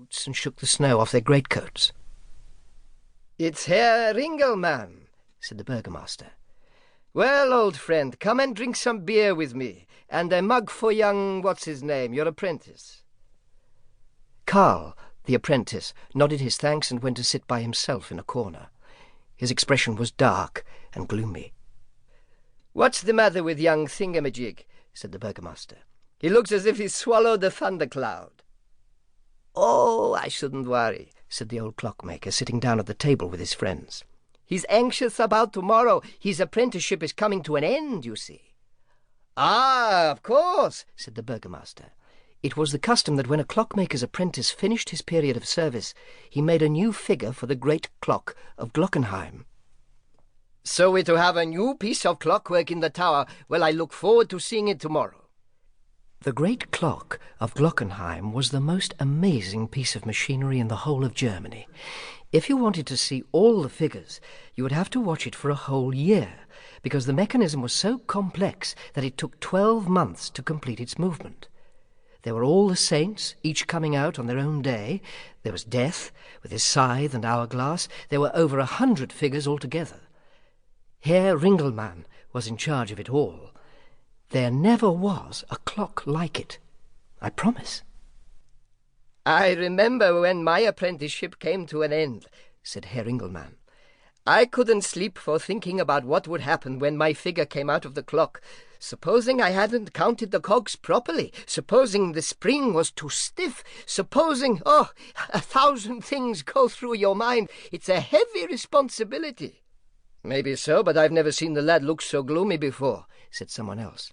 boots and shook the snow off their greatcoats. "It's Herr Ringelmann," said the burgomaster. "Well, old friend, come and drink some beer with me, and a mug for young what's-his-name, your apprentice." Karl, the apprentice, nodded his thanks and went to sit by himself in a corner. His expression was dark and gloomy. "What's the matter with young Thingamajig?" said the burgomaster. "He looks as if he swallowed a thundercloud." "Oh, I shouldn't worry," said the old clockmaker, sitting down at the table with his friends. "He's anxious about tomorrow. His apprenticeship is coming to an end, you see." "Ah, of course," said the burgomaster. It was the custom that when a clockmaker's apprentice finished his period of service, he made a new figure for the great clock of Glockenheim. "So we're to have a new piece of clockwork in the tower. Well, I look forward to seeing it tomorrow." The great clock of Glockenheim was the most amazing piece of machinery in the whole of Germany. If you wanted to see all the figures, you would have to watch it for a whole year, because the mechanism was so complex that it took 12 months to complete its movement. There were all the saints, each coming out on their own day. There was Death, with his scythe and hourglass. There were over 100 figures altogether. Herr Ringelmann was in charge of it all. There never was a clock like it, I promise. "I remember when my apprenticeship came to an end," said Herr Ringelmann. "I couldn't sleep for thinking about what would happen when my figure came out of the clock. Supposing I hadn't counted the cogs properly, supposing the spring was too stiff, supposing, 1,000 things go through your mind. It's a heavy responsibility." "Maybe so, but I've never seen the lad look so gloomy before," said someone else.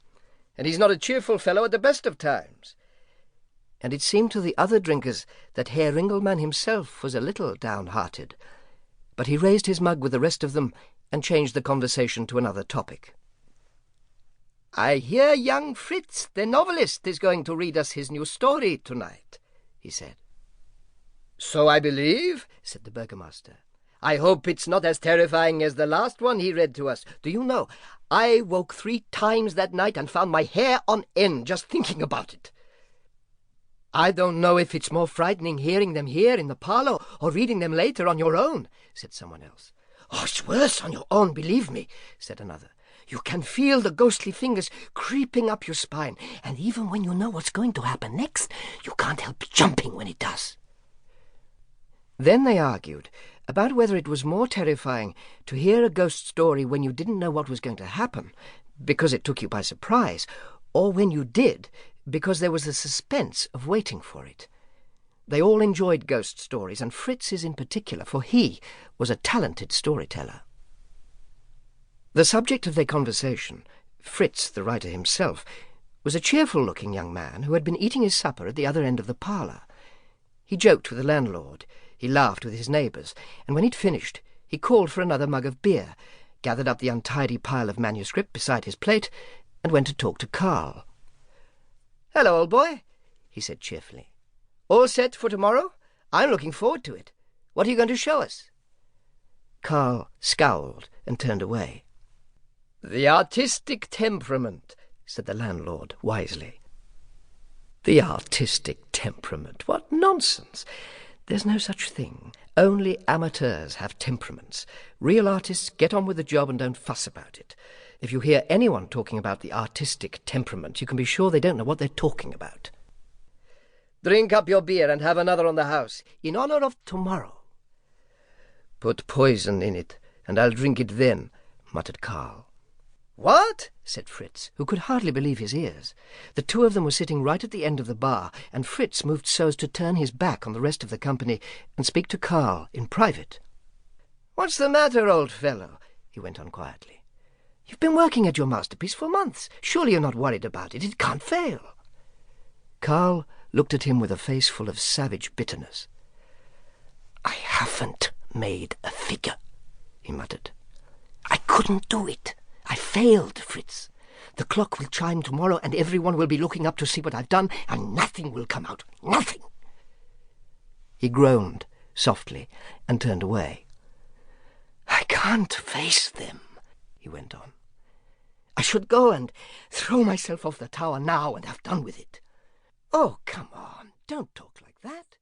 "And he's not a cheerful fellow at the best of times." And it seemed to the other drinkers that Herr Ringelmann himself was a little downhearted. But he raised his mug with the rest of them and changed the conversation to another topic. "I hear young Fritz, the novelist, is going to read us his new story tonight," he said. "So I believe," said the burgomaster. "I hope it's not as terrifying as the last one he read to us. Do you know, I woke 3 times that night and found my hair on end just thinking about it." "I don't know if it's more frightening hearing them here in the parlour or reading them later on your own," said someone else. "Oh, it's worse on your own, believe me," said another. "You can feel the ghostly fingers creeping up your spine, and even when you know what's going to happen next, you can't help jumping when it does." Then they argued about whether it was more terrifying to hear a ghost story when you didn't know what was going to happen, because it took you by surprise, or when you did, because there was the suspense of waiting for it. They all enjoyed ghost stories, and Fritz's in particular, for he was a talented storyteller. The subject of their conversation, Fritz, the writer himself, was a cheerful-looking young man who had been eating his supper at the other end of the parlour. He joked with the landlord, he laughed with his neighbours, and when he'd finished, he called for another mug of beer, gathered up the untidy pile of manuscript beside his plate, and went to talk to Karl. "Hello, old boy," he said cheerfully. "All set for tomorrow? I'm looking forward to it. What are you going to show us?" Karl scowled and turned away. "The artistic temperament," said the landlord wisely. "The artistic temperament? What nonsense! There's no such thing. Only amateurs have temperaments. Real artists get on with the job and don't fuss about it. If you hear anyone talking about the artistic temperament, you can be sure they don't know what they're talking about." "Drink up your beer and have another on the house, in honor of tomorrow." "Put poison in it, and I'll drink it then," muttered Karl. "What?" said Fritz, who could hardly believe his ears. The two of them were sitting right at the end of the bar, and Fritz moved so as to turn his back on the rest of the company and speak to Karl in private. "What's the matter, old fellow?" he went on quietly. "You've been working at your masterpiece for months. Surely you're not worried about it. It can't fail." Karl looked at him with a face full of savage bitterness. "I haven't made a figure," he muttered. "I couldn't do it. I failed, Fritz. The clock will chime tomorrow, and everyone will be looking up to see what I've done, and nothing will come out. Nothing." He groaned softly and turned away. "I can't face them," he went on. "I should go and throw myself off the tower now and have done with it." "Oh, come on, don't talk like that.